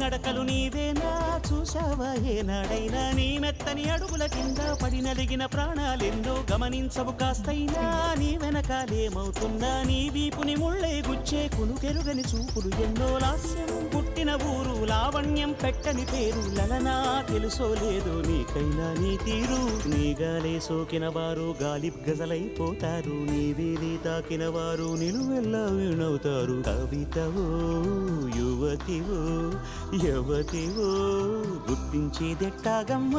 నడకలు నీవేనా చూసావా ఏనాడైనా నీ మెత్తని అడుగుల కింద పడి నలిగిన ప్రాణాలెన్నో గమనించవు కాస్తైనా నీ వెనకాలేమవుతున్నా నీ వీపుని ముళ్ళే గుచ్చే కునుకెరుగని చూపులు ఎన్నో లాస్యం పుట్టిన ఊరు లావణ్యం పెట్టని పేరు లలనా తెలుసో లేదో నీకైనా నీ తీరు నీ గాలే సోకిన వారు గాలి గజలైపోతారు నీ వేలి తాకిన వారు నిలువెల్లా వినవుతారు కవితవో యువతివో యవతివో గుర్తించేదెట్టాగమ్మ